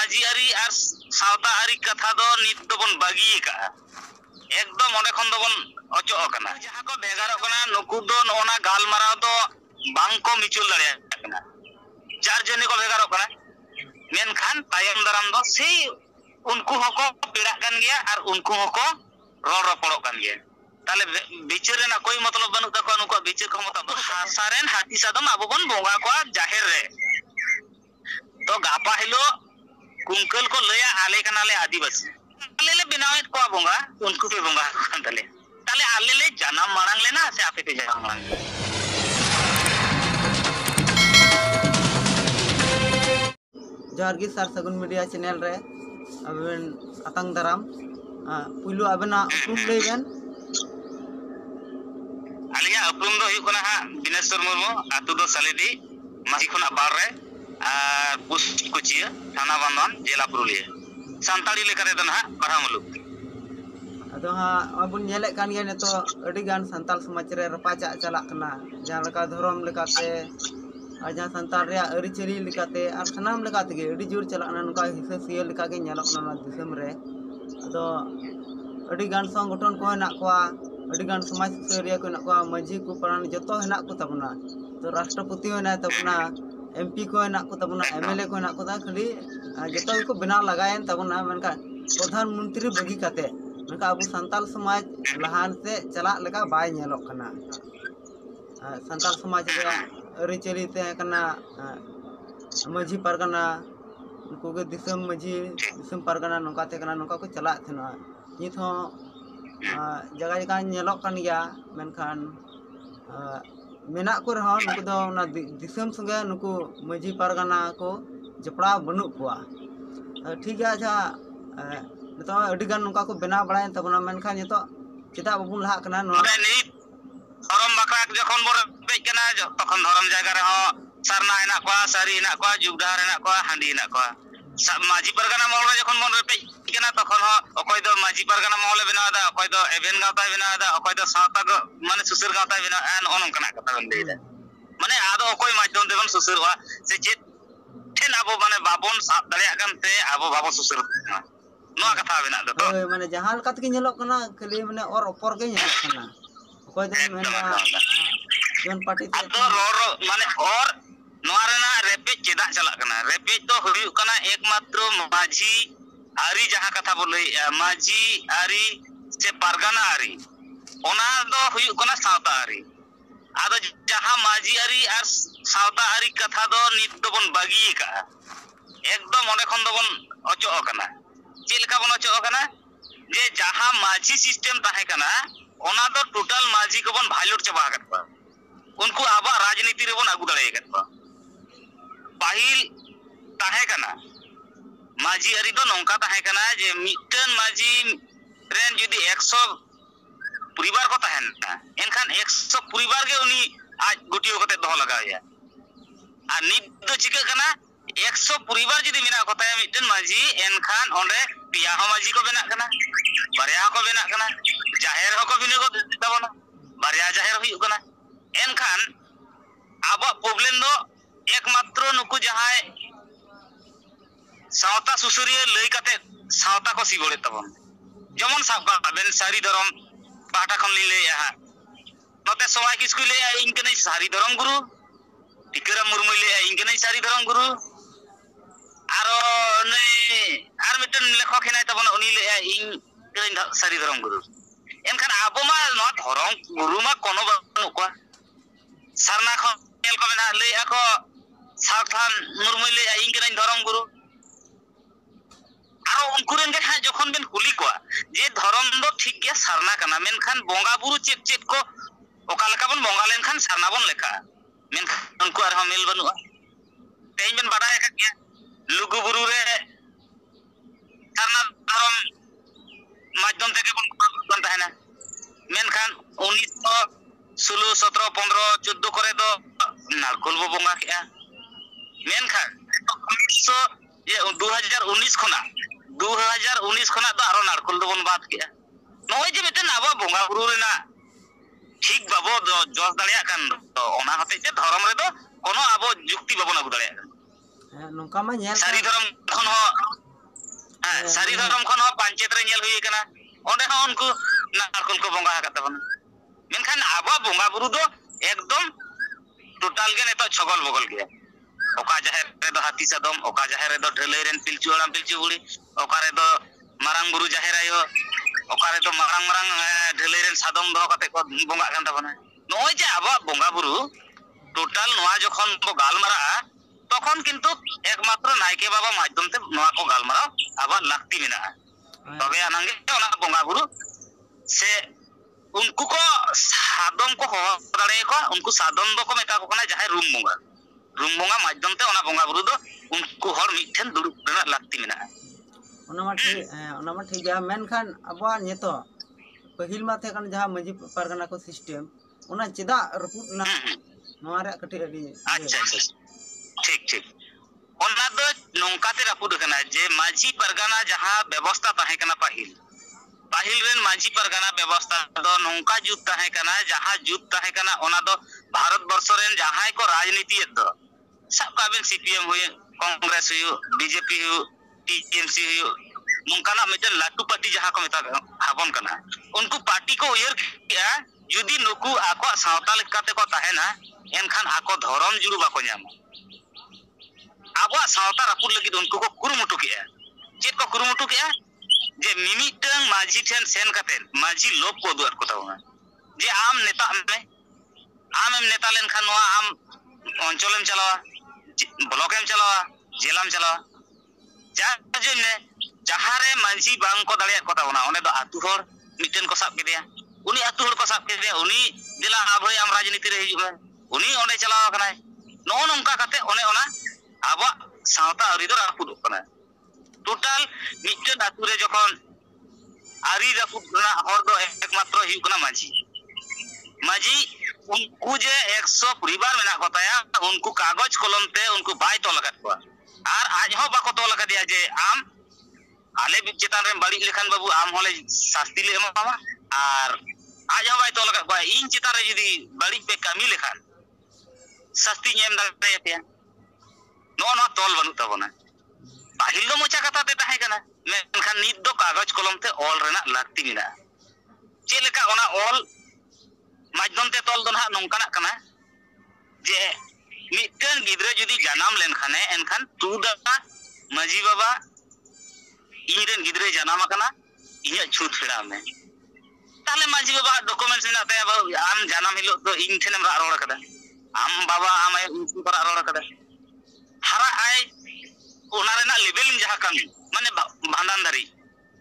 माजी आरी और सावता आरी कथा दो नित दो बन बागी का एकदम ओने खन दो बन अचो कना जहां को बेगारो कना नुकु दो नोना गालमाराव दो बांग को मिचुल दड़े कना चार जने को बेगारो कना मेनखान तायम दाराम दो से उनको हको पेड़ा कन गया और उनको हको रोड रोपड़ो कन गया ताले बिचार ना कोई मतलब बनू तक उनको बिचार को मतलब हासारेन हाथी सादम अब बन बोंगा को जाहिर रे तो गापा हिलो कुंकल को लया आले कनाले आदिवासी आले ले बनावे को बोंगा उनको पे बोंगा ताले ताले आले ले जन्म मांग लेना से आपे पे जन्म मांग जोहार सार सगुन मीडिया चैनल रे अबेन अतंग दाराम पुलु अबेना उपरुम लेबेन आलिया उपरुम दो हुई कोना हा बिनेश्वर मुर्मू आतु दो सालेदी मासी खुना बार रे पुस कुचिया थाना बांधन जिला पुरुलिया संताड़ी लेकर दो ना पढ़ा मुलुक अदो हा अबुन नेले कान गया नेतो अडी गान संताल समाज रे रपाचा चला कना जहां लका धर्म लेकाते और जहां संताल रे अरिचरी लेकाते और सनाम लेकाते गे अडी जोर चलाना नुका हिस्सा सिया लेका गे नेलक ना दिसम रे अदो अडी गान संगठन को हेना कोआ अडी गान समाज सुसारिया को हेना कोआ मांझी को प्राण जतो हेना को तबना तो राष्ट्रपति होना तबना एमपी को हेना को तबना एमएलए को हेना को दा खाली जतो को बिना लगायन तबना मनका प्रधानमंत्री बगी काते मनका अबु संताल समाज लहान से चला लेका बाय नेलक कना संताल समाज रे अरिचरी ते कना मांझी परगना उनको के दिसम मांझी दिसम परगना नोका ते कना नोका को चला थना नित हो जगह जगह नेलक कान गया मेनखान मेना को रहो नुको दो ना दिसम संगे नुको मांझी परगना को जपड़ा बनु कोआ ठीक है अच्छा तो अडी गान नोका को बेना बड़ाय तबना मेनखान नितो चिता बाबू लहा कना नो धर्म बकरा जखन बोर बेज कना तखन धर्म जगह रे हो सरना हेना को सारी हेना को जुगधार हेना को हांडी हेना को माजी परगना मोहल जखन बोन बेज कना तखन हो अकोय दो माजी परगना मोहल बनादा अकोय दो एवेन गावता बनादा अकोय दो सावता को माने सुसर गावता बना एन ओनम कना कथा बन देदा माने आदो अकोय माध्यम देबन सुसरवा से चेत ठेन आबो माने बाबोन साब दड़िया कानते आबो बाबो सुसर नो कथा बना दो माने जहां लका तके नेलक कना खाली माने और ऊपर के नेलक कना कोई दिन मेना जोन पार्टी ते तो रो माने और नोआरेना रेपे चेदा चला कना रेपे तो हुई कना एकमात्र माजी आरी जहां कथा बोले माजी आरी से परगना आरी ओना दो हुई कना सावता आरी आदो जहां माजी आरी और सावता आरी कथा दो नित दो बन बागी का एकदम ओने खन दो बन अचो कना चेलका बन अचो कना जे जहां माजी सिस्टम ताहे कना ओना दो टोटल माजी को बन भाइलोट चबा करबा उनको आबा राजनीति रे बन आगु दड़े करबा पाहिल ताहे कना माजी अरी दो नोंका ताहे कना जे मिटन माजी रेन जदी 100 परिवार को ताहेना एनखान 100 परिवार के उनी आज गुटियो कते दो लगाया आ नित दो चिका कना 100 परिवार जदी मिना को ताहे मिटन माजी एनखान ओंडे पिया हो माजी को बेना कना बारिया को बेना कना जाहेर हो को बिने को तबना बारिया जाहेर हुई कना एनखान आबा प्रॉब्लम दो एकमात्र नुकु जहाय सावता सुसुरिया लई काते सावता को सिबोले तबन जेमन साबका बेन सारी धरम पाटा खन ली ले या नते सवाई किसकु ले या इनके नहीं सारी धरम गुरु टिकरा मुर्मु ले या इनके नहीं सारी धरम गुरु आरो नै आर मिटन लेखक हिनाय तबन उनी ले या इन के सारी धरम गुरु एनखान आबो मा न धरम गुरु मा कोनो बनु को सरना खन नेल को बेना ले आको सावथान मुर्मु ले या इनके नहीं धरम गुरु आरो उनकुरेन के खाय जखन बेन कुली को जे धरम दो ठीक के सरना कना मेनखान बोंगा बुरु चेक चेक को ओका लेका बन बोंगा लेनखान सरना बन लेखा मेनखान उनको आर मेल बनुआ तेज बेन बाडाय का के लुगु बुरु रे सरना धरम माध्यम থেকে बन ताहेना मेनखान 1916 17 15 14 करे दो नारकोल बो बोंगा के मेनखान 2019 खना 2019 खना तो आरो नारकोल दो बन बात के नय जे मिटन आबो बोंगा बुरु रेना ठीक बाबो जस दाड़िया कान तो ओना हते जे धर्म रे दो कोनो आबो जुक्ति बाबो ना दाड़िया nongka ma nyel सारी धर्म खन हो सारी धर्म खन हो पंचायत रे nyel हुई कना ओंडे हो उनको नारकल को बोंगा हका तबन मेनखान आबो बोंगा बुरु दो एकदम टोटल के नेतो छगल बगल गया ओका जाहेर रे दो हाथी सादम ओका जाहेर रे दो ढलई रेन पिलचु हड़ाम पिलचु बुड़ी ओका रे दो मारांग बुरु जाहेर आयो ओका रे दो मारांग मारांग ढलई रेन सादम दो कते को बोंगा कान तबना नोय जे आबो बोंगा बुरु टोटल नोआ जखन को गालमारा तखन किंतु एकमात्र नायके बाबा माध्यम ते नोआ को गालमारा आबा लाक्ति मेना तबे आनांगे ओना बोंगा बुरु से उनको को सादम को हो दाड़े को उनको सादम दो को मेता को कना जाहे रूम बोंगा माध्यम ते ओना बोंगा बुरु दो उनको हर मिठन दुड़ुब रेना लाक्ति मेना ओना मा ठीक गया मेनखान अबवा नेतो पहिल मा थे कन जहां मजी परगना को सिस्टम ओना चेदा रपुट ना नोआ रे कटी अडी अच्छा ठीक ठीक ओना दो नोंका ते रपुट कना जे माजी परगना जहां व्यवस्था ताहे कना पाहिल रेन माजी परगना व्यवस्था दो नोंका जुत ताहे कना जहां जुत ताहे कना ओना दो भारत वर्ष रेन जहां को राजनीति दो सब काबिन सीपीएम हुए कांग्रेस हुए बीजेपी हुए टीएमसी हुए नोंकाना मिटन लाटू पार्टी जहां को मेता हाबन कना उनको पार्टी को उयर किया जुदी नुकु आको सावता लेकाते को ताहेना एनखान आको धर्म जुरु बाको न्यामा आबो सावता रापुर लगी उनको को कुरुमुटु किया चेत को कुरुमुटु किया जे मिमिटंग माझी ठेन सेन काते माझी लोक को दुआर को तावना जे आम नेता में आम एम नेता लेन खान नोआ आम अंचलम चलावा ब्लॉकम चलावा जिलाम चलावा जाजने जहारे माझी बांग को दाड़िया को तावना ओने दो आतु हर मिटन को साब केदिया उनी आतु हर को साब केदिया उनी दिला आभय आम राजनीति रे हिजुमा उनी ओने चलावा कनाय नो नोंका काते ओने ओना आबा सावता अरी दो रापुद कना टोटल मिटन आतु रे जखन आरी रापुद ना हर दो एकमात्र हिउ कना माझी उनको जे 100 परिवार मेना कोताया उनको कागज कलम ते उनको बाय तो लगात को आर आज हो बाको तो लगा दिया जे आम आले चेतान रे बाड़ी लेखान बाबू आम होले शास्ति ले एमावा आर आज हो बाय तो लगा को इन चेतान रे जदी बाड़ी पे कामी लेखान शास्ति नेम दाड़े पे नो तोल बनु तबना पाहिल दो मोचा कथा ते ताहे कना मेनखान नित दो कागज कलम ते ऑल रेना लागती मिना चे लेका ओना ऑल माध्यम ते तोल दो ना नोंकाना कना जे मिटन गिद्रे जदी जन्म लेन खाने एनखान तू दा माजी बाबा इरेन गिद्रे जन्म कना इया छूट फेड़ा में ताले माजी बाबा डॉक्यूमेंट्स मेना ते आम जन्म हिलो तो इन ठेनम रा रोड़ कदा आम बाबा आम उनको पर रोड़ कदा हरा आय ओना रेना लेवलिंग जहां कमी माने भांडान दारी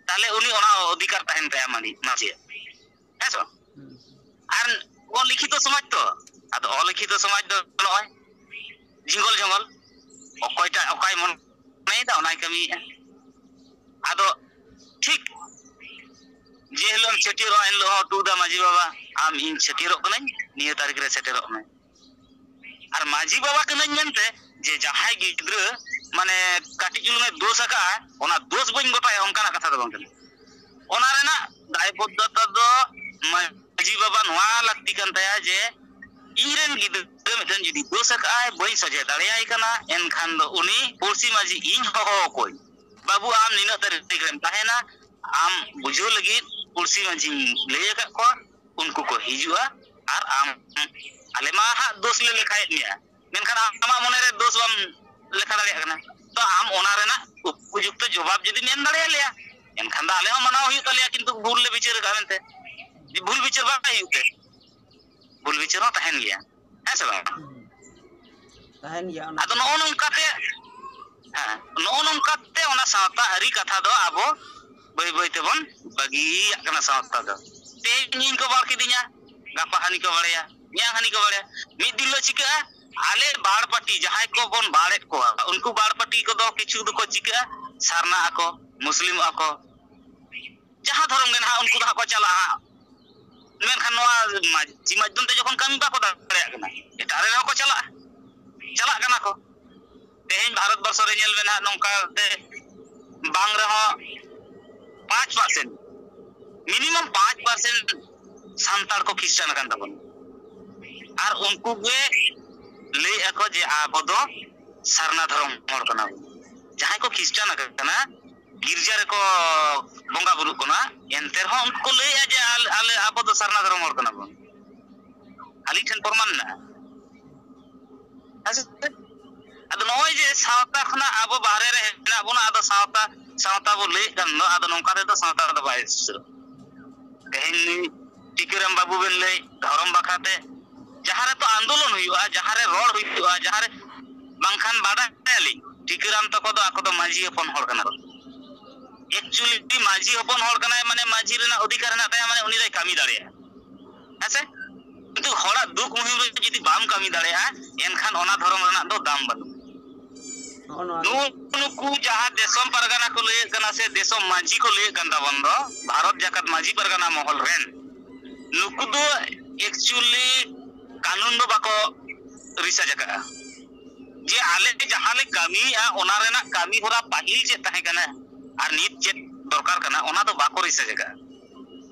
ताले उनी ओना अधिकार तहन ताया मानी माजी हेसो आर ओ लिखित समाज तो आदो अलिखित समाज दो नय जिंगल जंगल ओकयटा ओकाय मन नै दा ओनाय कमी आदो ठीक जे हलन छेटिरो एन लो टू दा माजी बाबा आम इन छेटिरो कनै निय तारीख रे सेटेरो मे आर माजी बाबा कनै मेनते जे जहाय गिद्र माने काटी जुल में दोष का ओना दोष बइन गोटाय ओनकाना कथा दो बंकन ओना रेना दायबद्धता दो माजी बाबा नोआ लगती कन तया जे इरेन गिद्र मेदन जदी दोष का बइ सजे दाड़ियाय कना एनखान दो उनी पुरसी माजी इन हो कोई बाबू आम निना तारीख रे ताहेना आम बुझो लगी पुरसी माजी लेय का को उनको को हिजुआ आर आम आले मा हा दोष ले लेखाय निया मेनखान आमा मने रे दोष बम लेखा दाड़िया कना तो आम ओना रेना उपयुक्त जवाब जदी नेम दाड़िया लिया एनखान दा आले हो मनाव हुई तलिया किंतु भूल ले विचार का मेनते जी भूल विचार बा हुई भूल विचार हो तहन गया है से बा तहन गया आदो नो नोंकाते हां नो नोंकाते ओना सावता हरी कथा दो आबो बई बई तेबन बागी कना सावता दो तेइन को बार किदिया गापा हानि को बड़या न्या हानि को बड़या मिद दिलो चिका आले बाड़ पार्टी जहां को बन बाड़े को उनको बाड़ पार्टी को दो किछु दो को चिका सारना आको मुस्लिम आको जहां धर्म गना उनको दा को चला मेनखान नोआ माजी माध्यम ते जखन कामी बाको दाड़या कना एटारे रे को चला कना को तेहेन भारत वर्ष रे नेल मेना नोंका ते बांग रे हो 5% मिनिमम 5% सांतार को क्रिश्चियन कान तबन आर उनको गे ले ako जे आबो दो सारना धर्म हर कना जहां को ख्रिस्टान कना गिरजा रे को बंगा बुरु कना एनते रहो उनको लैया जे आले आबो दो सारना धर्म हर कना बन आली ठन प्रमाण ना अद नय जे सावता खना आबो बाहरे रे हेना बोना आदो सावता बो लैय कन दो आदो नोंका रे दो सावता दो बाय तेहेन टिकराम बाबू बेन लैय धर्म बाखाते जहां रे तो आंदोलन हुआ जहां रे रोड हुआ जहां रे बांखान बाडा आली टिकराम तको दो आको दो माझी अपन हर कना एक्चुअली माझी अपन हर कना माने माझी रेना अधिकार ना ताया माने उनी रे कामी दाड़िया हेसे किंतु हड़ा दुख मुहिम रे जदी बाम कामी दाड़िया एनखान ओना धर्म रेना दो दाम बनु नुकु जहां देशम परगना को लैय कना से देशम माझी को लैय कन ताबन दो भारत जाकत माझी परगना महल रेन नुकु दो एक्चुअली कानून दो बाको रिसा जका जे आले जहां ले कामी आ ओना रेना कामी होरा पाहिल जे ताहे कना और नित जे दरकार कना ओना दो बाको रिसा जका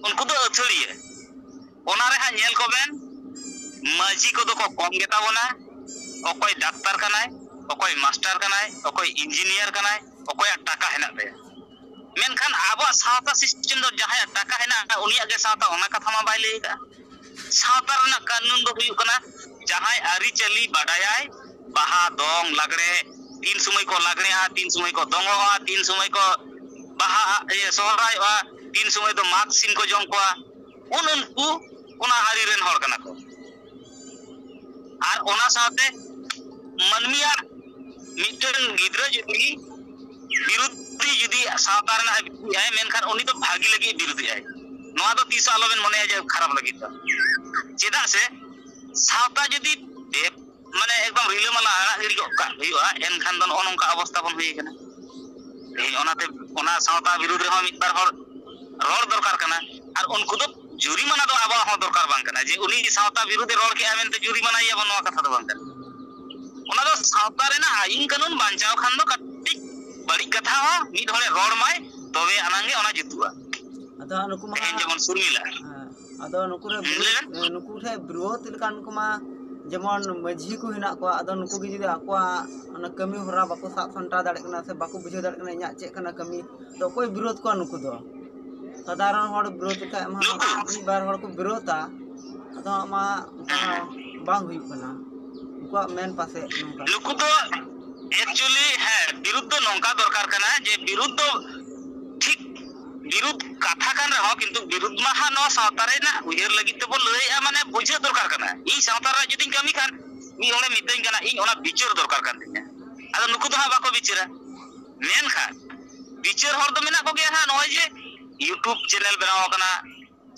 उनको दो अथड़िए ओना रे हा नेल को बेन माझी को दो को कम गेता बना ओकोय डाक्टर कनाय ओकोय मास्टर कनाय ओकोय इंजीनियर कनाय ओकोय टाका हेना ते मेनखान आबो सावता सिस्टम दो जहां टाका हेना उनिया के सावता ओना कथा मा बाय लेगा सावता रना कानून दो हुयु कना जहां आरी चली बाडायाय बाहा दोंग लागड़े तीन समय को लागड़े आ तीन समय को दोंगोआ तीन समय को बाहा ये सोहरायआ तीन समय दो माग सिन को जम कोआ उनको ओना आरी रेन हर कना को आर ओना साथे मनमिया मिटन गिद्रा जदी विरुद्धी जदी सावता रना है मेनखान उनी तो भागी लगी विरुद्धी है नोआ दो तीस आलोबेन मने जे खराब लगी तो चेदा से सावता जदी माने एकदम रिलेमाला आड़ा गिरी को का हुआ एनखान दन ओनका अवस्था बन हुई कना एही ओनाते ओना सावता विरुद्ध रे मिट बार हर रोड दरकार कना और उनको तो जुरिमाना दो आबा हो दरकार बांग कना जे उनी सावता विरुद्ध रोड के आमेन ते जुरिमाना या बनवा कथा दो बांग कना ओना दो सावता रे ना आईन कानून बांचाव खान दो कट्टी बड़ी कथा हो मिट होले रोड माय तबे अनांगे ओना जितुआ अदा नुकु मा जेमन सुरमिला अदा नुकु रे विरोध लकान कुमा जेमन माझी को हिना को आदो नुकु गे जदी आकोआ ओना कमी होरा बाको साब संटा दाड़े कना से बाको बुझे दाड़े कना इया चे कना कमी तो कोई विरोध को नुकु दो साधारण हड़ विरोध का मा मी बार हड़ को विरोधा अदो मा बांग हुई कना उनको मेन पासे नुकु दो एक्चुअली है विरुद्ध नोंका दरकार कना जे विरुद्ध ठीक विरुद्ध कथा कान रहो किंतु विरुद्ध मा हा नो सावतारे ना उयर लगी ते बो लैया माने बुझे दरकार कना ई सावतारा जदी कमी खान मी ओले मितई कना ई ओना बिचार दरकार कान दिया आदो नुकु दो हा बाको बिचारा मेन खान बिचार हर दो मेना को गे हा नय जे यूट्यूब चैनल बनाओ कना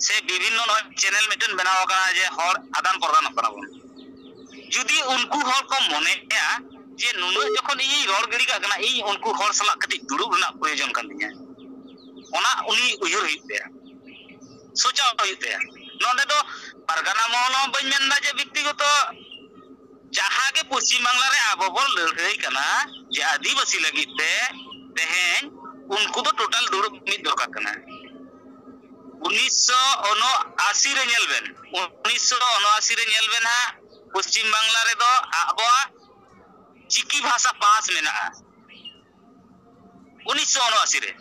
से विभिन्न नय चैनल मिटन बनाओ कना जे हर आदान प्रदान कना बन जदी उनको हर को मने या जे नुनो जखन ई रोड गिरी का कना ई उनको हर सला कति दुरुब रना प्रयोजन कान दिया ओना उनी उयर हुइते सोचा हुइते नोंडे दो परगना महल बन मेनदा जे व्यक्तिगत जहां के पश्चिम बांग्ला रे आबो बोल लड़ाई कना जे आदिवासी लगिते तेहेन उनको तो टोटल दुरुब मिद दरकार कना 1979 रे नेलबेन 1979 रे नेलबेन हा पश्चिम बांग्ला रे दो आबो चिकी भाषा पास मेना 1979 रे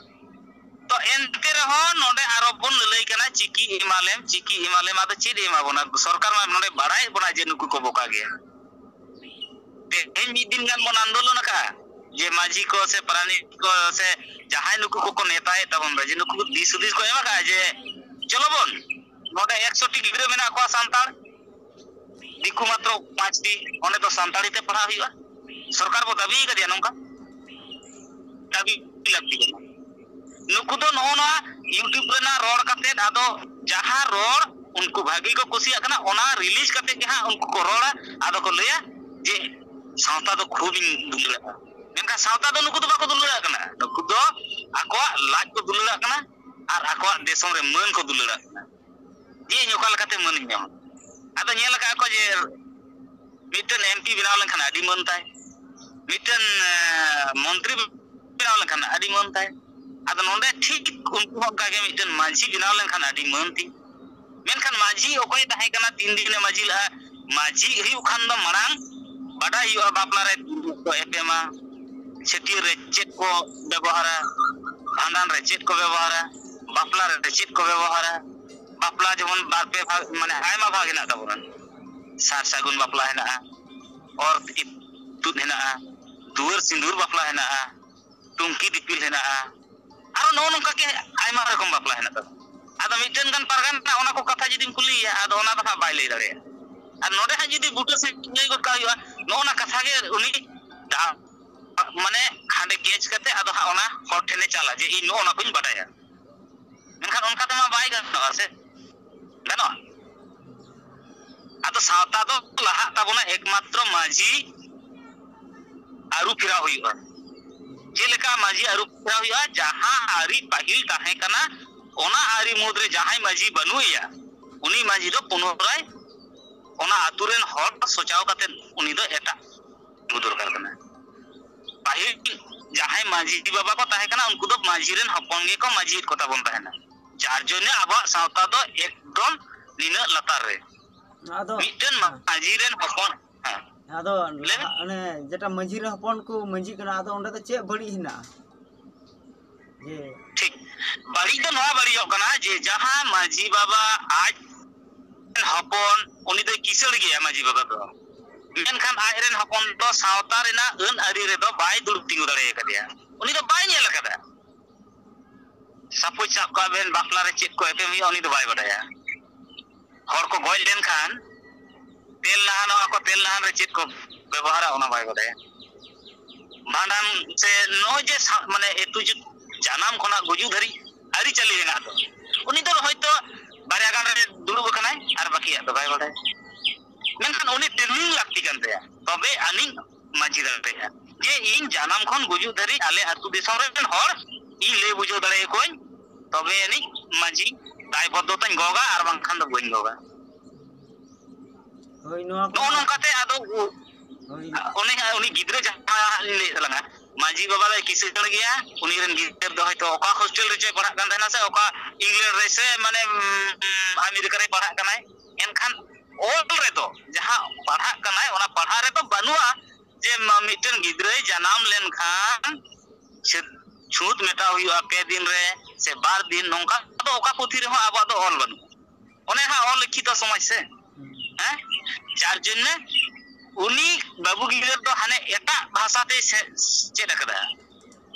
तो एनते रहो नोडे आरो बन लई कना चिकी इमालेम आदो चेद एमा बना सरकार मा नोडे बाड़ाय बना जे नुकु को बोका गया ते इन मी दिन गान मन आंदोलन का जे माझी को से प्राणी को से जहां नुकु को नेताए तबन जे नुकु दिसुदिस को एमा का जे चलो बन नोडे 100 टी गिरे मेना को सांताल दिकु मात्र 5 टी ओने तो सांताली ते पढ़ा हुआ सरकार को दाबी कर दिया नोंका दाबी लगती है नुकु दो नोना यूट्यूब रेना रोड कते आदो जहां रोड उनको भागी को कुसिया कना ओना रिलीज कते जहां उनको को रोड़ा आदो को लेया जे सावता दो खूब दुलड़ा मेनका सावता दो नुकु दो बाको दुलड़ा कना नुकु दो आको लाज को दुलड़ा कना और आको देशम रे मन को दुलड़ा कना जे नोका लकाते मन ᱧᱟᱢ आदो नेल का को जे मिटन एमपी बनाव लेखन आदि मन ताय मिटन मंत्री बनाव लेखन आदि मन ताय आदो नोंडे ठीक उनको का के मिटन माझी बनाव लेखन आदि मन ती मेनखान माझी ओकय ताहे कना 3 दिन माझी ला माझी हिउ खान दो मरांग बाडा हुआ बापला रे को एपेमा छेटियर रे चेक को व्यवहारा भांडान रे चेक को व्यवहारा बापला रे चेक को व्यवहारा बापला जेमन बार पे भाग माने आयमा भाग हेना तबना सार सागुन बापला हेना और इतुद हेना दुवर सिंदूर बापला हेना टुंकी दिपिल हेना आरो नो नोंका के आयमा रकम बापला हेना तब आदो मिटन गान पारगाना ओना को कथा जदिम कुलिया आदो ओना दफा बाय लई दारे আর নডে হা যদি বুটো সে লই গট কাইয়া নোনা কথা গে উনি মানে হাঁডে গেজ কাতে আদো ওনা হর ঠেনে চালা যে ই নোনা কুñ বাটায়া মেনখান অনকা তেমা বাই গানো আছে জানো আদো সাওতা দো লাহা তাবনা একমাত্র মাঝি আরু ফিরা হইবা যেলেকা মাঝি আরু ফিরা হইয়া যাহা আরি পাহিল তাহে কানা ওনা আরি মুদ্রে যাহাই মাঝি বানুইয়া উনি মাঝি দো পুনরায় ओना आतुरेन हर सोचाव काते उनी दो एटा दरकार कना पाहिल जहाय माजी बाबा को ताहे कना उनको दो माजी रेन हपन गे को माजी कोता बन ताहेना जार जने आबा सावता दो एकदम निना लतार रे आदो मिटन माजी रेन हपन आदो अने जेटा माजी रे हपन को माजी कना आदो ओंडे तो चे बड़ी हिना जे ठीक बड़ी तो नवा बड़ी कना जे जहां माजी बाबा आज हपन उनी दो किसड़ गया माजी बाबा दो मेनखान आयरन हपन तो सावता रेना अन आरी रे दो बाय दुड़ तिंगु दाड़े कदिया उनी दो बाय नेल कदा सपोज साब का बेन बापला रे चेक को एपेम ही उनी दो बाय बडाया हर को गय लेन खान तेल नहान को तेल नहान रे चेक को व्यवहार ओना बाय बडाया भांडान से नो जे माने एतु जानाम खना गुजु धरी आरी चली हेना दो उनी दो होयतो बारिया गान रे दुड़ुब कनाय आर बाकिया दो बाय बडाय मेनखान उनी ट्रेनिंग लागती कानते तबे आनी माजी दाड़े जे इन जानाम खन गुजु धरी आले आतु दिसम रेन हर इ ले बुझो दाड़े कोई तबे आनी माजी दाय बद्धताñ गोगा आर बांखान दो बइन गोगा होय नो नोंकाते आदो उनी गिद्रे जहा ले लंगा माजी बाबा ले किसड़ गया उनी रेन गिद्रे दो हयतो ओका हॉस्टल रे पढ़ा कान थाना से ओका इंग्लैंड रे से माने अमेरिका रे पढ़ा कानाय एनखान ओल रे तो जहां पढ़ा कानाय ओना पढ़ा रे तो बनुआ जे मिटन गिद्रे जनाम लेन खान से छूत मेटा हुआ पे दिन रे से बार दिन नोंका तो ओका पुथी रे हो आबा तो ओल बनु ओने हा ओल लिखित समाज से हैं जार जन्ने उनी बाबू गिद्रे तो हाने एटा भाषा ते चेड कदा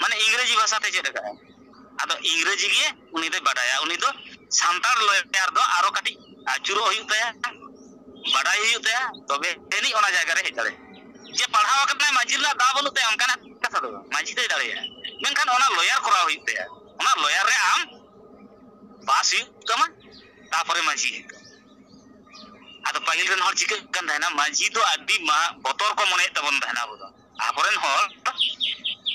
माने इंग्रेजी भाषा ते चेड कदा आदो इंग्रेजी गे उनी दे बाडाया उनी दो सांतार लयार दो आरो काटी आचुरो हुयु तया बाडाय हुयु तया तबे एनी ओना जायगा रे हेजाले जे पढ़ावा कतना माजी ला दा बनु ते अनकाना कथा दो माजी ते दाड़े मेनखान ओना लयार करा हुयु तया ओना लयार रे आम पास हुयु तमा तापरे माजी आदो पागिल रेन हर चिके कान थाना माजी तो आदि मा बतर को मने तबन थाना बदो आपरेन हर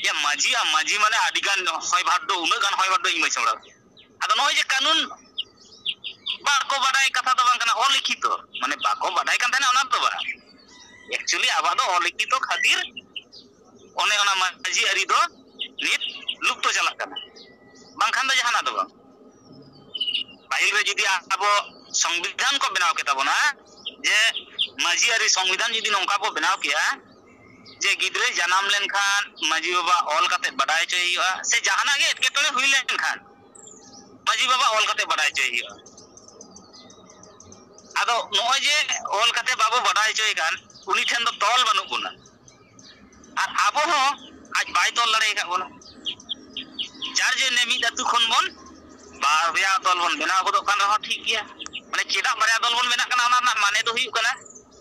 या माजी आ माजी माने आदि गान होय भाट दो उना गान होय भाट दो इमै सौड़ा आदो नय जे कानून बाको बाडाय कथा तो बांग कना अलिखित माने बाको बाडाय कान थाना ओना तो बा एक्चुअली आबा दो अलिखित खातिर ओने ओना माजी आरी दो नित लुप्त चला कना बांखान दो जहाना दो पाहिल रे जदी आबो संविधान को बनाव के तबना जे माजी आरी संविधान जदी नोंका को बनाव किया जे गिद्रे जनाम लेन खान माजी बाबा ऑल काते बडाय चाहिए से जहाना गे एटकेटले हुई लेन खान माजी बाबा ऑल काते बडाय चाहिए आदो नोय जे ऑल काते बाबू बडाय चाहिए खान उनी ठेन दो तोल बनु गुना और आबो हो आज बाय तोल लड़े का बोला जार जे ने मिद अतु खन बन बारया दल बन बेना को कान रह ठीक गया माने चेदा बारया दल बन बेना कना ओना माने दो हुई कना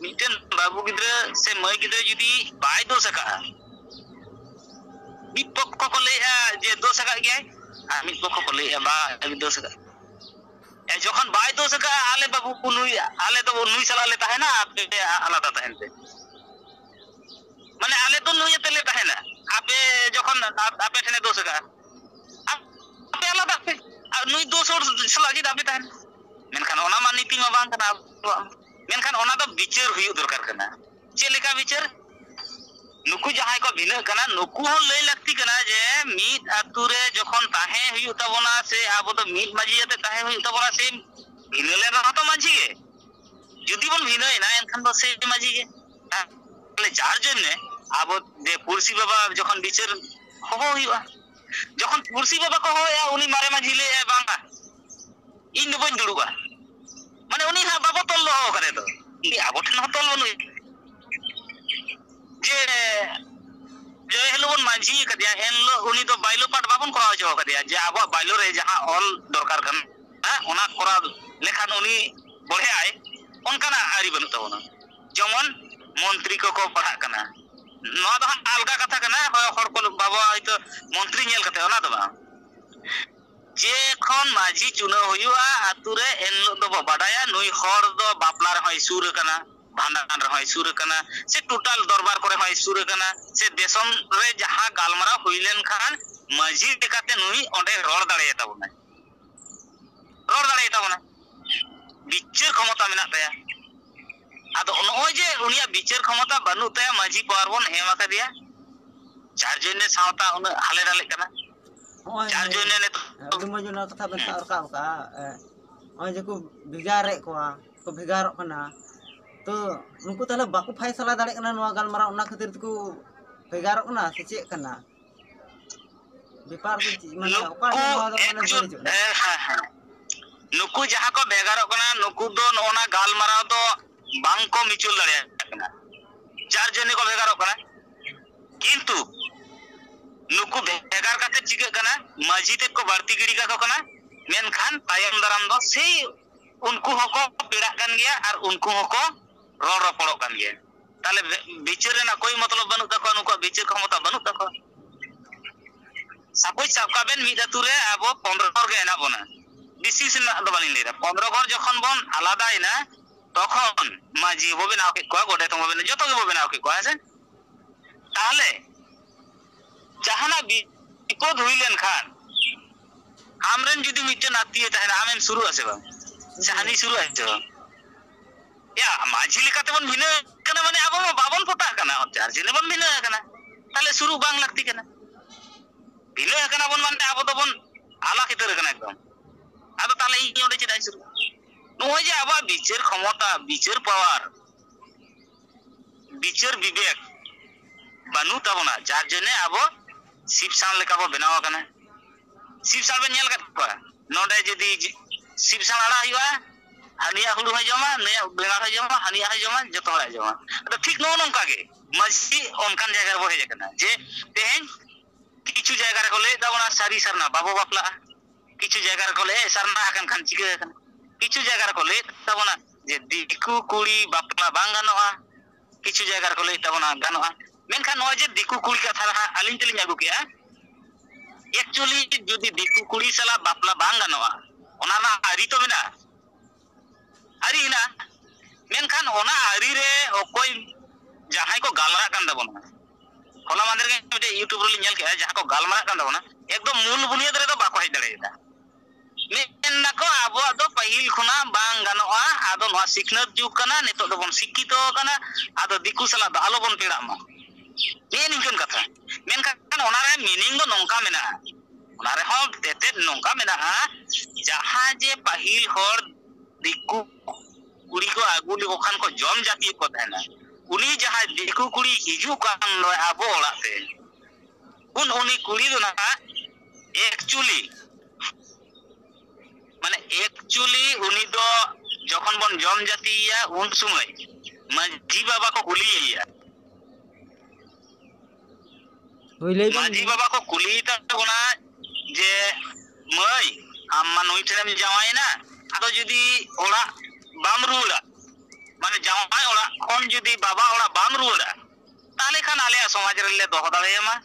मिटन बाबू गिद्रे से मय गिद्रे जदी बाय दो सका मिद पक्ष को लेया जे दो सका गया आ मिद पक्ष को लेया बा दो सका ए जखन बाय दो सका आले बाबू को नुई आले तो नुई सला ले ताहेना आपे आलादा ताहेनते माने आले तो नुई ते ले ताहेना आपे जखन आपे ठने दो सका आपे आलादा पे नुई दो सला जी आपे ताहेन मेनखान ओना मा नीति मा बांग कना मेनखान ओना तो विचार हुई दरकार कना चे लेका विचार नुकु जहाय को भिना कना नुकु हो लई लगती कना जे मीत आतु रे जखन ताहे हुई तबना से आबो तो मीत माजी जते ताहे हुई तबना से भिनले रहा तो माजी गे जदी बन भिनय ना एनखान तो से माजी गे তাহলে যার জন্য আবো যে পুরসি বাবা যখন বিচার হবো হইবা, যখন পুরসি বাবা কো হয় উনি মারে মাঝি লে বাংলা ᱤᱧ ᱫᱚ ᱵᱟᱹᱧ ᱫᱩᱲᱩᱵᱼᱟ, ᱢᱟᱱᱮ ᱩᱱᱤ ᱦᱟᱸᱜ ᱵᱟᱵᱚ ᱛᱚᱞ ᱫᱚᱦᱚ ᱠᱟᱫᱮ ᱫᱚ, ᱟᱵᱚ ᱴᱷᱮᱱ ᱦᱚᱸ ᱛᱚᱞ ᱵᱟᱹᱱᱩᱜ ᱡᱮ ᱡᱮ ᱦᱤᱞᱳᱜ ᱵᱚᱱ ᱢᱟᱹᱡᱷᱤ ᱠᱟᱫᱮᱭᱟ ᱮᱱᱦᱤᱞᱳᱜ ᱩᱱᱤ ᱫᱚ ᱵᱟᱭᱞᱳ ᱯᱟᱴ ᱵᱟᱵᱚᱱ ᱠᱚᱨᱟᱣ ᱦᱚᱪᱚ ᱠᱟᱫᱮᱭᱟ, ᱡᱮ ᱟᱵᱚᱣᱟᱜ ᱵᱟᱭᱞᱳ ᱨᱮ ᱡᱟᱦᱟᱸ ᱚᱞ ᱫᱚᱨᱠᱟর ᱠᱟᱱᱟ ᱚᱱᱟ ᱠᱚᱨᱟᱣ ᱞᱮᱠᱷᱟᱱ ᱩᱱᱤ ᱵᱚᱲᱦᱮᱜᱼᱟᱭ, ᱚᱱᱠᱟᱱᱟᱜ ᱟᱹᱨᱤ ᱵᱟᱹᱱᱩᱜ ᱛᱟᱵᱚᱱᱟ। ᱡᱮᱢᱚᱱ ᱢᱚᱱᱛᱨᱤ ᱠᱚᱠᱚ ᱯᱟᱲᱦᱟᱜ ᱠᱟᱱᱟ, ᱱᱚᱣᱟ ᱫᱚ ᱦᱟᱸᱜ ᱟᱞᱜᱟ ᱠᱟᱛᱷᱟ ᱠᱟᱱᱟ, ᱦᱚᱲ ᱠᱚ ᱵᱟᱵᱟ ᱦᱚᱭᱛᱳ ᱢᱚᱱᱛᱨᱤ ᱧᱮᱞ ᱠᱟᱛᱮ ᱚᱱᱟ ᱫᱚ ᱵᱟᱝ, ᱡᱮᱠᱷᱚᱱ ᱢᱟᱹᱡᱷᱤ ᱪᱩᱱᱟᱹᱣ ᱦᱩᱭᱩᱜᱼᱟ ᱟᱛᱩ ᱨᱮ ᱮᱱᱦᱤᱞᱳᱜ ᱫᱚᱵᱚ ᱵᱟᱰᱟᱭᱟ ᱱᱩᱭ ᱦᱚᱲ ᱫᱚ ᱵᱟᱯᱞᱟ ᱨᱮᱦᱚᱸᱭ ᱥᱩᱨ ᱟᱠᱟᱱᱟ, ᱵᱷᱟᱸᱰᱟᱱ ᱨᱮᱦᱚᱸᱭ ᱥᱩᱨ ᱟᱠᱟᱱᱟ, ᱥᱮ ᱴᱳᱴᱟᱞ ᱫᱚᱨᱵᱟᱨ ᱠᱚᱨᱮ ᱦᱚᱸᱭ ᱥᱩᱨ ᱟᱠᱟᱱᱟ, ᱥᱮ ᱫᱤᱥᱚᱢ ᱨᱮ ᱡᱟᱦᱟᱸ ᱜᱟᱞᱢᱟᱨᱟᱣ ᱦᱩᱭ ᱞᱮᱱᱠᱷᱟᱱ ᱢᱟᱹᱡᱷᱤ ᱞᱮᱠᱟᱛᱮ ᱱᱩᱭ ᱚᱸᱰᱮ ᱨᱚᱲ ᱫᱟᱲᱮᱭᱟ ᱛᱟᱵᱚᱱᱟᱭ, ᱵᱤᱪᱟᱹᱨ ᱠᱷᱚᱢᱚᱛᱟ ᱢᱮᱱᱟᱜ ᱛᱟᱭᱟ। ᱟᱫᱚ ᱱᱚᱜᱼᱚᱭ ᱡᱮ ᱩᱱᱤᱭᱟᱜ ᱵᱤᱪᱟᱹᱨ ᱠᱷᱚᱢᱚᱛᱟ ᱵᱟᱹᱱᱩᱜ ᱛᱟᱭᱟ, ᱢᱟᱹᱡᱷᱤ ᱯᱟᱣᱟᱨ ᱵᱚᱱ ᱮᱢ ᱟᱠᱟᱫᱮᱭᱟ, যার জন্য সাঁওতা উনার হালে ডালে কানা, যার জন্য ᱟᱹᱰᱤ ᱢᱚᱡᱽ ᱚᱱᱟ ᱠᱟᱛᱷᱟ ᱵᱮᱱ ᱥᱟᱵ ᱨᱟᱠᱟᱵ ᱠᱟᱜᱼᱟ। ᱱᱚᱜᱼᱚᱭ ᱡᱮ ᱠᱚ ᱵᱷᱮᱜᱟᱨᱮᱫ ᱠᱚᱣᱟ, ᱠᱚ ᱵᱷᱮᱜᱟᱨᱚᱜ ᱠᱟᱱᱟ, ᱛᱚ ᱱᱩᱠᱩ ᱛᱟᱦᱚᱞᱮ ᱵᱟᱠᱚ ᱯᱷᱟᱭᱥᱟᱞᱟ ᱫᱟᱲᱮᱭᱟᱜ ᱠᱟᱱᱟ ᱱᱚᱣᱟ ᱜᱟᱞᱢᱟᱨᱟᱣ, ᱚᱱᱟ ᱠᱷᱟᱹᱛᱤᱨ ᱛᱮᱠᱚ ᱵᱷᱮᱜᱟᱨᱚᱜ ᱠᱟᱱᱟ ᱥᱮ ᱪᱮᱫ ᱠᱟᱱᱟ ᱵᱮᱯᱟᱨ ᱫᱚ? ᱢᱟᱱᱮ ᱚᱠᱟᱴᱷᱮᱱ ᱱᱚᱣᱟ ᱫᱚ ᱢᱟᱱᱮ ᱵᱟᱹᱲᱤᱡᱚᱜ ᱠᱟᱱᱟ? নুকু যাহা কো বেগারক কানা নুকু দো নওনা গালমারাও দো বাং কো মিচুল দাড়িয়া কানা, যার জন্য কো বেগারক কানা। কিন্তু নুকু বেগার কাতে চিকা কানা মাঝি তে কো বাড়তি গিড়ি কাকো কানা, মেনখান তায়ম দারাম দো সেই উনকু হকো পেড়া কান গিয়া আর উনকু হকো রড় রপড়ক কান গিয়া। তাহলে বিচার রেনা কোই মতলব বানুক তাকো, নুকু বিচার ক্ষমতা বানুক তাকো। সাপোজ সাব কাবেন মিদ আতু রে আবো 15 ঘর গে এনা বনা, বিসি সিনা দো বানি লেরা 15 ঘর যখন বন আলাদাই না তখন মাঝি বো বেনাও কে কোয়া, গোটে তো ববেনা, যত গে বো বেনাও কে কোয়া আছে। তাহলে জাহানা বিপদ হইলেন খান আমরেন যদি মিটে নাতিয়ে তাহলে আমেন শুরু আছে বা জাহানি শুরু আছে বা ইয়া মাঝি লেকাতে বন ভিনে কানা, মানে আবো বাবন পটা কানা যার জন্য বন ভিনে কানা, তাহলে শুরু বাং লাগতি কানা, ভিনে কানা বন মানে আবো তো বন আলা খিতরে কানা একদম। আদো তাহলে ই ওডে চিদাই শুরু নয় যে আবার বিচার ক্ষমতা, বিচার পাওয়ার, বিচার বিবেক বানু তাবনা, যার জন্য আবো শিবসান লেকা বো বেনাও কানা। শিবসান বে নেল কাত কোয়া নডে যদি শিবসান আড়া হইবা হানিয়া হুড়ু হই জমা, নয়া বেঙ্গার হই জমা, হানিয়া হই জমা, যত হই জমা। তো ঠিক নো নঙ্কা গে মাঝি অনকান জায়গা বো হয়ে কানা যে তেহেন কিছু জায়গা রে কোলে তাবনা সারি সারনা বাবো বাপলা, কিছু জায়গা রে কোলে সারনা আকান খান চিকে কানা, কিছু জায়গা রে কোলে তাবনা যে দিকু কুড়ি বাপলা বাং গানোয়া, কিছু জায়গা রে কোলে তাবনা গানোয়া। মেনখান নয় যে দিকু কুড়ি কথা আলিন তেলিং আগু কেয়া, একচুয়ালি যদি দিকু কুড়ি সালা বাপলা বাং গানোয়া ওনা না আরি তো মেনা আরি না, মেনখান ওনা আরি রে অকয় যাহাই কো গালরা কান দাবনা, হলা মাদের গে মিটে ইউটিউব রে নেল কেয়া যাহা কো গালমারা কান দাবনা একদম মূল বুনিয়াদ রে তো বাকো হেজ দাড়েতা। মেন নাকো আবো আদো পাহিল খুনা বাং গানোয়া, আদো নয়া শিখনত যুগ কানা, নিতো দো বন শিক্ষিত কানা, আদো দিকু সালা দ আলো বন পেড়া মা ये निकन कथा। मेनखान ओनारे मीनिंग दो नोंका मेना, ओनारे हो तेते नोंका मेना जहां जे पाहिल हर दिकु कुड़ी को आगुली ओखान को जम जाती को तहना, उनी जहां दिकु कुड़ी हिजु कान लो आबो ओड़ाते उनी कुड़ी दो ना एक्चुअली माने एक्चुअली उनी दो যখন বন জম জাতিয়া উন সময় মাঝি বাবা को কুলিয়া, মাঝি বাবা को কুলি তাবনা যে মই আম্মা নই ঠেম জামাই না, আদো যদি ওড়া বাম রুলা মানে জামাই ওড়া কোন যদি বাবা ওড়া বাম রুলা তাহলে খান আলে সমাজ রে দহ দাড়াইমা।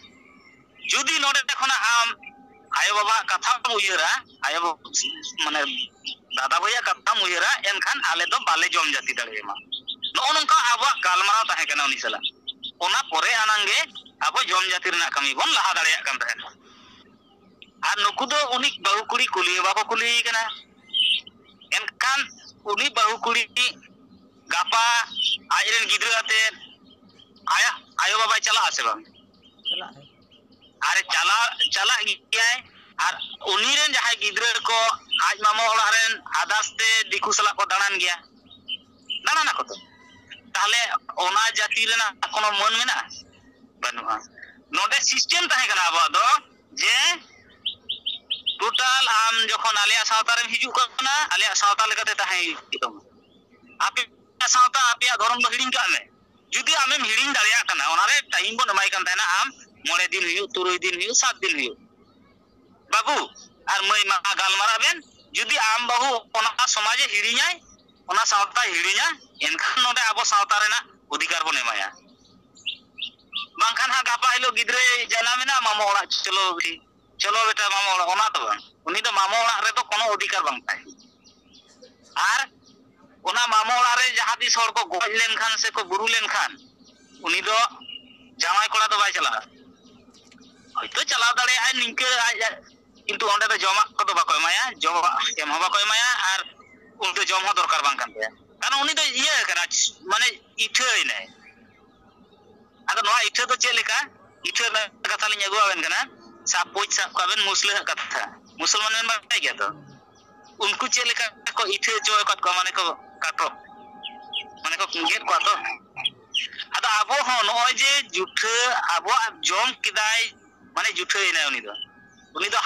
যদি নডে দেখনা আম আয়ো বাবা কথা মুইরা আয়ো মানে দাদা ভাইয়া কথা মুইরা এনখান আলে দো বালে জম জাতি দাড়াইমা। নো নংকা আবো গালমারাও তাহে কেন উনি সালা ওনা পরে আনাঙ্গে আবো জম জাতির না কামি বন লাহা দাড়ায়া কান তাহেন। আর নুকু দো উনি বাহু কুড়ি কুলি বাবা কুলি কানা, এনখান উনি বাহু কুড়ি গাপা আজরেন গিদ্রা আতে আয়া আয়ো বাবা চালা আছে বাং चला है আরে চালা চালা গিয়ায়। আর উনি রেন যাহাই গিদ্রা কো আজ মামা ওড়া রেন আদাসতে দিকু সালা কো দাঁড়ান গিয়া, দাঁড়ানা কত ताहले ओना जाति रेना कोनो मन मेना बानुआ नोडे सिस्टम ताहे कना अब दो जे टोटल आम जखन आलिया सावता रे हिजु कना आलिया सावता लेकाते ताहे एकदम आपे सावता आपे धर्म दो हिडिंग का में जुदी आमेम हिडिंग दाड़िया कना ओनारे टाइम बो नमाई कन ताहेना आम 9 दिन हुयु 3 दिन हुयु 7 दिन हुयु बाबू आर मई मा गालमारा बेन जुदी आम बाबू ओना समाजे हिडिኛय ओना सावता हिडिኛ एनखान नोडे आबो सावता रेना अधिकार बन एमाया बांखान हा गापा हिलो गिद्रे जानामेना मामो ओड़ा चलो बेटा मामो ओड़ा ओना तो उनी तो मामो ओड़ा रे तो कोनो अधिकार बांग ताय आर ओना मामो ओड़ा रे जहां दिस हर को गoj लेन खान से को बुरु लेन खान उनी दो जामाई कोड़ा तो बाय चला हयतो चला दाड़े आय निंके किंतु ओंडे तो जमा को तो बाको एमाया जमा एम हबा को एमाया आर उन तो जम हो दरकार बांग कान ताया कारण उनी तो इये कना माने इथै नै आदो नोआ इथै तो चे लेका इथै कथा लिन अगु आबेन कना सा पोच सा काबेन मुस्लिम कथा मुसलमान में बाय गया तो उनको चे लेका को इथै जो कत को माने को काटो माने को गेट को तो आदो आबो हो नोय जे जुठे आबो जम किदाय माने जुठै नै उनी दो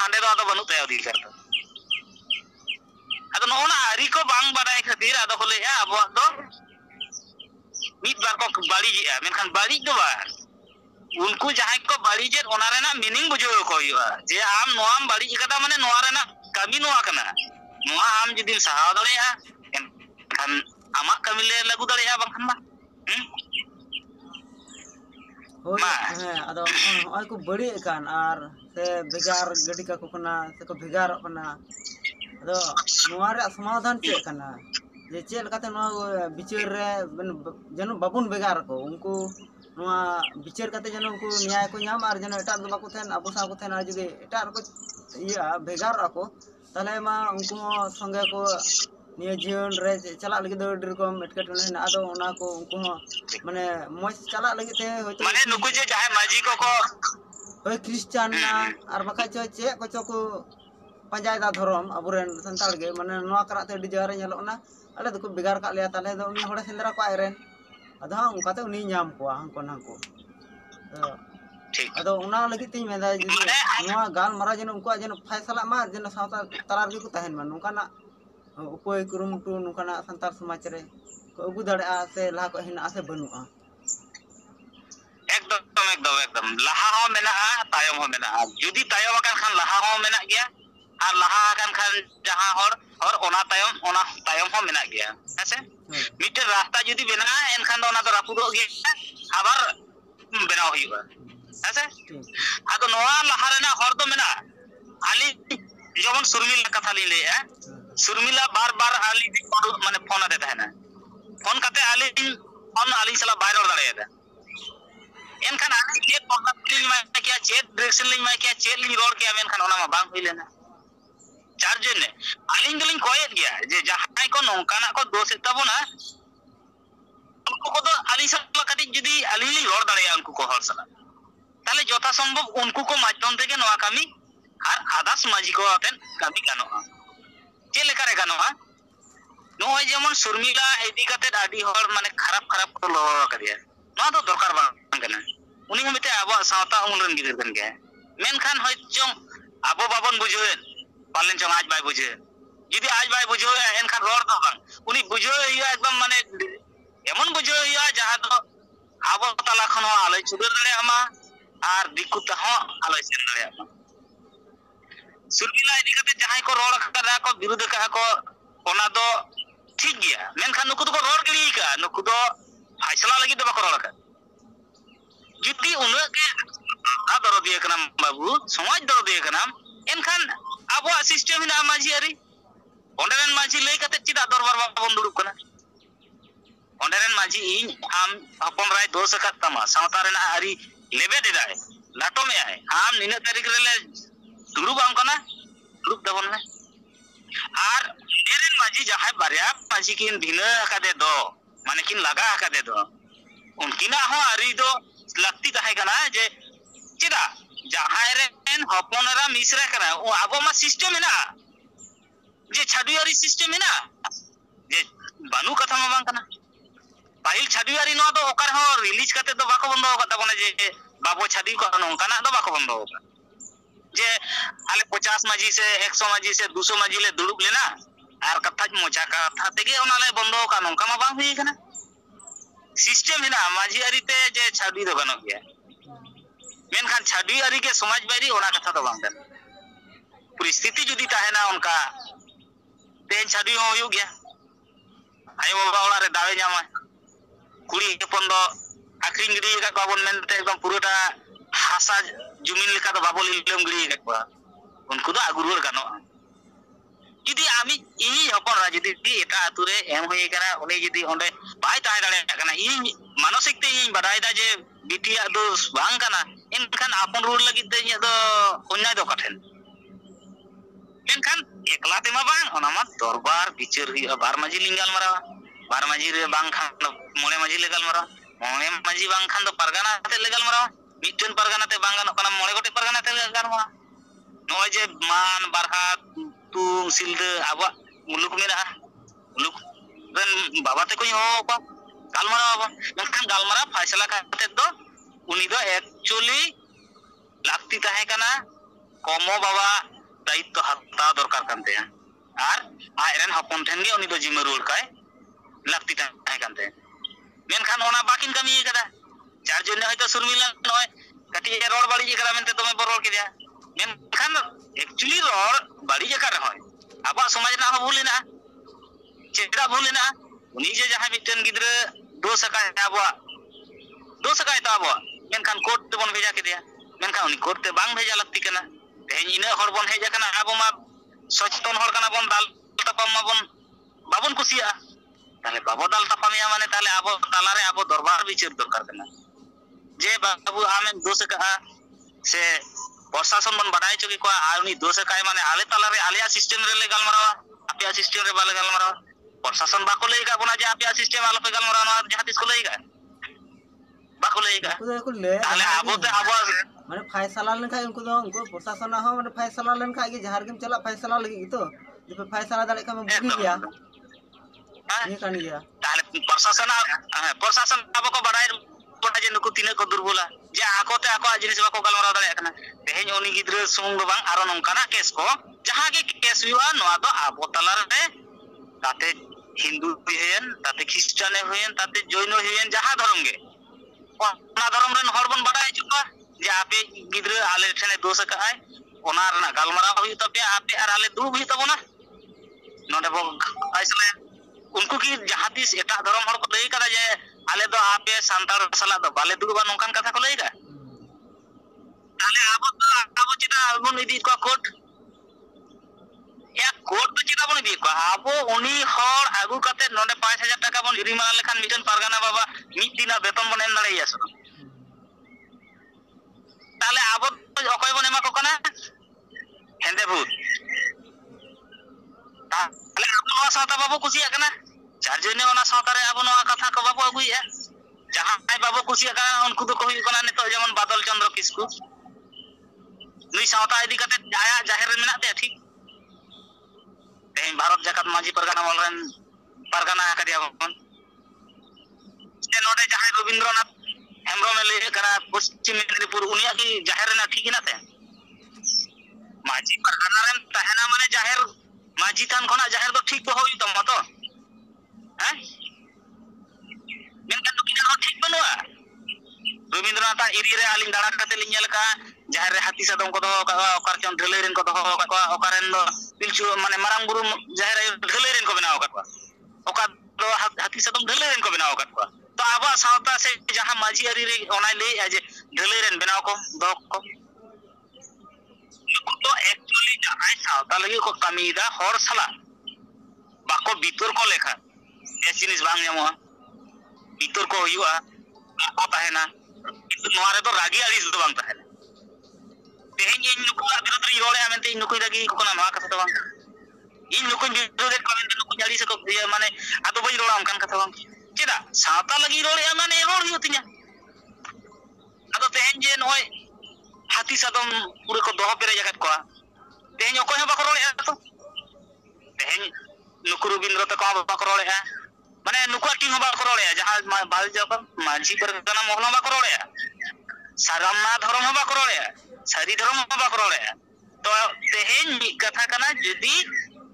हांडे दो आदो बनु ताय अधिकार तो आदो नोना आरी को बांग बाडाय खातिर आदो को लेया आबो दो मित बार को बाड़ी जिया मेनखान बाड़ी दो बा उनको जहां को बाड़ी जे ओना रेना मीनिंग बुझो को हुआ जे आम नोआम बाड़ी कदा माने नोआ रेना कमी नोआ कना नोआ आम जदिम सहाव दड़िया एनखान आमा कमी ले लागू दड़िया बांखान मा मा हां आदो ओय को बड़ी कान आर से बेगार गडी का को कना से को बेगार कना आदो नोआ रे समाधान चे कना जे चेल काते नो बिचार रे जनो बाबुन बेगार को उनको नोआ बिचार काते जनो उनको न्याय को नाम आर जनो एटा दो बाको थेन अबो सा को थेन आ जुदि एटा को इया बेगार को ताले मा उनको संगे को निया जीवन रे चला लगी दो रकम एटकेटने ना आदो ओना को उनको माने मज चला लगी थे होय माने नुकु जे जाहे माजी को होय क्रिश्चियन ना आर बखा चे को पंजाय दा धर्म अबुरेन संताल गे माने नोआ कराते अडी जगह रे ना अले तो बेगार का लिया ताले दो उनी होड़े सेंद्रा को आयरेन अदा उनकाते उनी नाम को हांको नाको ठीक अदो उना लगी तिन मेदा जी नोआ गाल मारा जन उनको जन फैसला मा जन सावता तलार गे को तहन मान उनकाना उपाय कुरुमुटु उनकाना संताल समाज रे को अगु दाड़ा से ला को हिना से बनुआ एकदम लाहा हो मेना तायम हो मेना जुदी तायम अकन खान लाहा हो मेना गया और लाहा अकन खान जहां और ओना तायम हो मेना गया ऐसे मिटे रास्ता जुदी बेना एनखान दो ओना तो रापुदो गया आबार बेनाव हुआ ऐसे आदो नोआ लाहा रेना हर तो मेना आली जमन सुरमिला कथा ली ले सुरमिला बार आली माने फोन आते रहना फोन काते आली फोन आली सला बाहर और दाड़े एनखान आली चेत पॉजिटिव में क्या चेत डायरेक्शन लिंग में क्या चेत लिंग रोड क्या मेनखान ओना मा बांग हुई लेना चार जने आलिंग दलिंग कोयत गया जे जहां को नोंकाना को दोष तबना उनको को तो आली सला कति जदी आली लिंग रोड दाड़े उनको को हर सला ताले जथा संभव उनको को माध्यम तेगे नोआ कमी और आधा समाजी को आतेन कमी गानोआ जे लेका रे गानोआ नोय जेमन सुरमिला एदी काते आडी हर माने खराब को लो करिया नोआ तो दरकार बांग कना उनी मिते आबो सावता उनरन गिदिर कन गया मेनखान होय जों आबो बाबन बुझोन पालन जों आज बाय बुझे जदी आज बाय बुझो एनखान रोड दो बांग उनी बुझो हिया एकदम माने एमन बुझो हिया जहां दो आबो तला खन आलै चुदर दरे आमा आर दिकु तह आलै सेन दरे आमा सुरमिला एदी काते जहां को रोड करा को विरोध का को ओना दो ठीक गया मेनखान नुकु तो रोड गली का नुकु दो फैसला लगी दो बको रोड का जुदी उन के दर दिए कना बाबू समाज दर दिए कना एनखान आबो सिस्टम हिना माजी आरी ओंडेरन माजी लई कते चिदा दरबार बाबन दुरुब कना ओंडेरन माजी इन आम हपन राय दोस का तमा सावता रेना आरी लेबे देदाय लाटो में आए आम निने तारीख रे दुरुब आम कना दुरुब दबन में आर एरन माजी जहां बारिया माजी किन भिना आकादे दो माने किन लगा आकादे दो उनकिना हो आरी दो लगती ताहे कना जे चिदा जहां रेन हपनरा मिसरा कना ओ आबो मा सिस्टम है ना जे छाडुयारी सिस्टम है ना जे बानु कथा मा बांग कना pahil chadi ari no do okar ho release kate do bako bondo kata bone je babo chadi ko nongkana do bako bondo je ale 50 maji se 100 maji se 200 maji le duruk lena ar katha mocha katha tege ona le bondo ka nongka ma bang hui kana system hina maji ari te je chadi do gano gya menkan chadi ari ke samaj bairi ona katha do bang kan परिस्थिति जुदी tahena onka ten chadi ho yu gya ayo baba ola re dawe nyama kuri hopon do akring gidi ka babon mente ekdom puroটা hasa jumin leka do babol ilem gidi ka ba unku do agurur gano judi ami ini hopon ra judi di eta ature em hoye kana uni judi onde bai tahe dare kana ini manosik te ini badai da je bitia do bang kana enkan apon rul lagi te do onyai do kathen menkan ekla te ma bang ona ma dorbar bicer hu bar maji linggal mara bar maji re bang khan mone maji legal mara mone maji bang khan do pargana te legal mara mitun pargana te bang kana mone gote pargana te legal mara noy je man barhat tu silde aba muluk mena muluk ren baba te ko ho ko galmara baba menkan galmara faisala kate do uni do actually lakti tahe kana komo baba दायित्व हत्ता दरकार कानते are iron हपन ठेन गे उनी दो जिम्मेरुल काय लगती ताहे कानते मेनखान ओना बाकिन कमी कदा चार जने हयतो सुरमिला नय कटी रोड बाड़ी करा मेनते तमे बरोल केदिया मेनखान एक्चुअली रोड बाड़ी जका रहय आबा समाज ना भूलिना चेड़ा भूलिना उनी जे जहां मिटन गिद्रे दोष काय आबा तो आबा मेनखान कोर्ट ते बन भेजा केदिया मेनखान उनी कोर्ट ते बांग भेजा लगती कना तेहन इन हर बन हेज कना आबो मा सचेतन हर कना बन दाल तपाम मा बन बाबन कुसिया ताले बाबो दाल तपामिया माने ताले आबो तालारे आबो दरबार बिचार दरकार कना जे बाबू आमे दोष का से प्रशासन बन बढ़ाई चुकी को आउनी दोष का माने आले तालारे आलिया सिस्टम रे ले गलमरावा आपिया सिस्टम रे बाले गलमरावा प्रशासन बाको लेगा बना जे आपिया सिस्टम आलो पे गलमरावा जहां तिस को लेगा बाको लेगा ताले आबो ते आबो माने फैसला लेन खाय उनको प्रशासन हो माने फैसला लेन खाय के जहार गेम चला फैसला लगी तो जे पे फैसला दाले का में बुगी गया ये कानी गया ताले प्रशासन अब को बढ़ाई बना जे नुकु तिने को दुर्बला जे आकोते आको जिनिस बाको गलमरा दाले कना तेहेन उनी गिद्रे सुंग दो बांग आरो नंकाना केस को जहां के केस हुआ नवा दो आबो तलार रे ताते हिंदू हुएन ताते ख्रिस्टान हुएन ताते जैन हुएन जहां धर्म गे ओना धर्म रेन हरबन बढ़ाई चुका जे आपे गिद्रे आले ठने दोष का है ओना रना गलमरा हुई तबे आपे आर आले दू भी तबना नोडे बो आइसले उनको की जहां तिस एटा धर्म हर को लई करा जे आले दो आपे संतार सला दो बाले दू बा नोंकान कथा को लई का ताले आबो चिता बन इदी को कोर्ट या कोर्ट तो चिता बन इदी को आबो उनी हर आगु कते नोडे 5000 टाका बन जुरिमाना लेखान मिटन पारगाना बाबा मिद दिना वेतन बन एम दाड़ाइया सो ताले आबो अकय बन एमा को कना हेंदे भूत ताले आबो साता बाबू कुसिया कना चार जने ओना साता रे आबो नवा कथा को बाबू अगुइया जहां आई बाबू कुसिया कना उनको तो कोई कना नितो जेमन बादल चंद्र किस्कू नुई साता इदी कते आया जाहिर रे मेना ते ठीक तेन भारत जाकत माजी परगना मोलरन परगना कदिया बन से नोडे जहां रविंद्रनाथ हेमब्रम ले करा पश्चिम मेदिनीपुर उनिया की जाहिर ना ठीक ना ते माजी परगना रेन तहना माने जाहिर माजी थान खना जाहिर तो ठीक हो होई तम तो हैं मेनका तो किना ठीक बनुआ रविंद्रनाथ एरी रे आलिन दाड़ा कते लिᱧᱮल का जाहिर रे हाथी सदम को दो ओकर चन ढेले रेन को दो ओकरन दो पिलचु माने मारांग गुरु जाहिर ढेले रेन को बनाओ कतवा ओका दो हाथी सदम ढेले रेन को बनाओ कतवा तो आबा सावता से जहां माजी अरी रे ओना ले जे ढेले रेन बनाओ को दो को तो एक्चुअली जहां सावता लगी को कमीदा हर सला बाको भीतर को लेखा ए जिनिस बांग जामो भीतर को हुआ बाको ताहेना नोरे तो रागी आलिस दो बांग ताहेना तेहेन इन नुकु विरोध रे रोले आमेंते इन नुकु रागी को ना नवा कथा तो बांग इन नुकु विरोध कमेंट नुकु जाली से को माने आदो बई रोड़ा हमकान कथा बांग चेदा सावता लगी रोले माने रोड़ हुतिया आदो तेहेन जे नय हाथी सदम पूरे को दोह पेरे जगत को तेहेन ओको हे बाको रोले तो तेहेन नुकु रविंद्र तो को बाको रोले माने नुकुआ टीम हबा करोड़े जहां बाल जब माझी परगना मोहन हबा करोड़े सारामना धर्म हबा करोड़े सारी धर्म हबा करोड़े तो तेहेन मी कथा कना जदी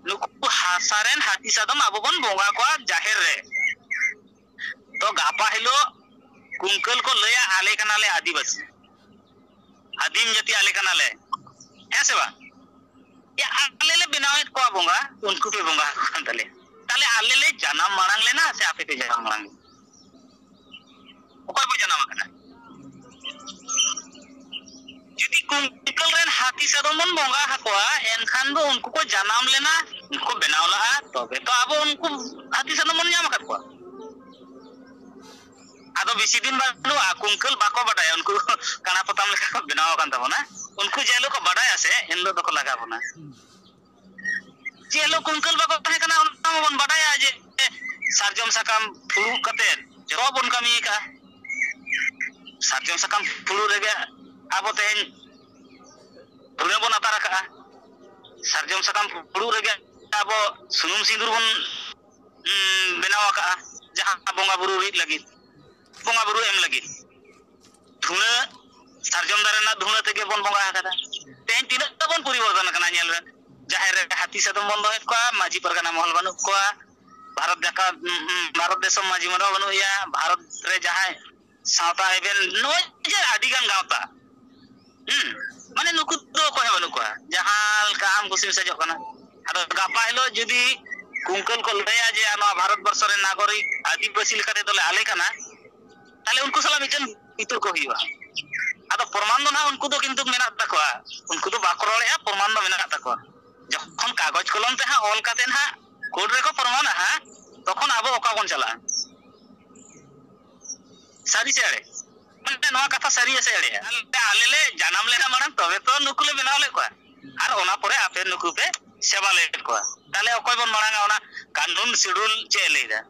नुकु हासारेन हाथी सादम आबो बन बोंगा को जाहिर रे तो गापा हिलो कुंकल को लया आले कना ले आदिवासी आदिम जाति आले कना ले है से बा या आले ले बनावे को बोंगा उनको पे बोंगा तले ताले आले ले जन्म मांग लेना से आपे पे जन्म मांग ओकर पे जन्म कना जदी कुंकल रेन हाथी सादमन बोंगा हकवा एनखान दो उनको को जन्म लेना उनको बनावला तबे तो अब उनको हाथी सादमन ᱧᱟᱢ ᱟᱠᱟᱫ ᱠᱚᱣᱟ ᱟᱫᱚ ᱵᱤᱥᱤ ᱫᱤᱱ ᱵᱟᱹᱱᱩᱜᱼᱟ ᱠᱩᱝᱠᱟᱹᱞ ᱵᱟᱠᱚ ᱵᱟᱰᱟᱭᱟ ᱩᱱᱠᱩ ᱠᱟᱬᱟ ᱯᱚᱛᱟᱢ ᱞᱮᱠᱟ ᱠᱚ ᱵᱮᱱᱟᱣ ᱟᱠᱟᱱ ᱛᱟᱵᱚᱱᱟ ᱩᱱᱠᱩ ᱡᱮ ᱦᱤᱞᱳᱜ ᱠᱚ ᱵᱟᱰᱟᱭᱟ ᱥᱮ ᱮᱱᱦᱤᱞᱳᱜ ᱫᱚᱠᱚ ᱞᱟᱜᱟ ᱵᱚᱱᱟ ᱡᱮ ᱦᱤᱞᱳᱜ ᱠᱩᱝᱠᱟᱹᱞ ᱵᱟᱠᱚ ᱛᱟᱦᱮᱸ ᱠᱟᱱᱟ ᱚᱱᱟ ᱢᱟᱵᱚᱱ ᱵᱟᱰᱟᱭᱟ ᱡᱮ ᱥᱟᱨᱡᱚᱢ ᱥᱟᱠᱟᱢ ᱯᱷᱩᱲᱩᱜ ᱠᱟᱛᱮ ᱡᱚᱛᱚ ᱵᱚᱱ ᱠᱟᱹᱢᱤ ᱟᱠᱟᱜᱼᱟ ᱥᱟᱨᱡᱚᱢ ᱥᱟᱠᱟᱢ ᱯᱷᱩᱲᱩᱜ ᱨᱮᱜᱮ ᱟᱵᱚ ᱛᱮᱦᱮᱧ ᱫᱷᱩᱲᱟᱹ ᱵᱚᱱ ᱟᱛᱟᱨ ᱟᱠᱟᱜᱼᱟ sarjom sakam puru rege abo sunum sindur bon benaw akaa'a jahan bonga buru rit lagi bonga buru em lagi dhuna sarjom dare na dhuna tege bon bonga akada ten tinak ta bon puriborton kana nyel jaher re hati sadom bon doet ko maji pargana mohol banu ko bharat desom maji maro banu ya bharat re jahay sawta eben no je adigan gawta माने नुकु तो को है बनुको जहां काम कुसिम सजो कना अदो गापा हिलो जदी कुंकल को लया जे आनो भारत वर्ष रे नागरिक आदिवासी लेकाते दोले आले कना ताले उनको सला मिटन इतुर को हिवा अदो प्रमाण दो ना उनको तो किंतु मेना तकवा उनको तो बाको रोले प्रमाण दो मेना तकवा जखन कागज कलम ते हा ऑल काते ना कोड रे को प्रमाण हा तखन आबो ओका कोन चला सारी सेड़े माने नवा कथा सारी से एड़े आले ले जानम लेना मानन तबे तो नुकुले बनाव ले को आर ओना परे आपे नुकु पे सेवा ले को ताले ओकय बन मांगा ओना कानून शेड्यूल चे लेदा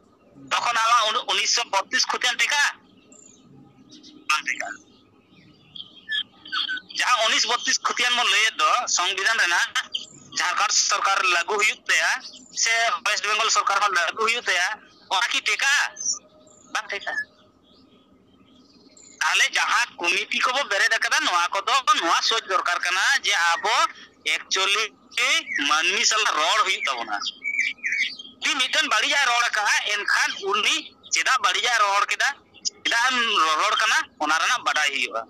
तखन आवा 1932 खुतेन टिका जहां 1932 खुतियान मन ले दो संविधान रेना झारखंड सरकार लागू हुयुत तया से वेस्ट बंगाल सरकार हन लागू हुयुत तया ओना की टिका बांग टिका ताले जहां कमिटी को बेरेद कदा नवा को दो नवा सोच दरकार कना जे आबो एक्चुअली मानमी सल रोड हुई तबना दी मिटन बढ़िया रोड का एनखान उनी चेदा बढ़िया रोड केदा चेदा रोड कना ओना रना बडाई हुआ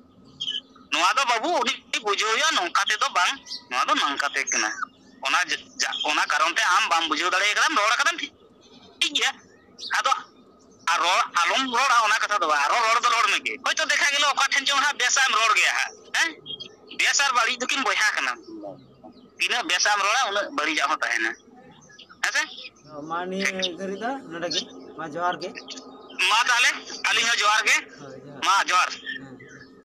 नवा दो बाबू उनी बुझो या नंकाते दो बांग नवा दो नंकाते कना ओना कारण ते आम बाम बुझो दले एकदम रोड कदम ठीक गया आदो आरो आलम रोड ओना कथा दो आरो रोड दो रोड में के होय तो देखा गेलो ओका ठन जोहा बेसाम रोड गया है बेसार बाड़ी दुकिन बया कना तीना बेसाम रोड़ा उन बड़ी जाहो तहेना ऐसे मानी गरीदा नडगे मा जोहार के मा ताले आली हो जोहार के मा जोहार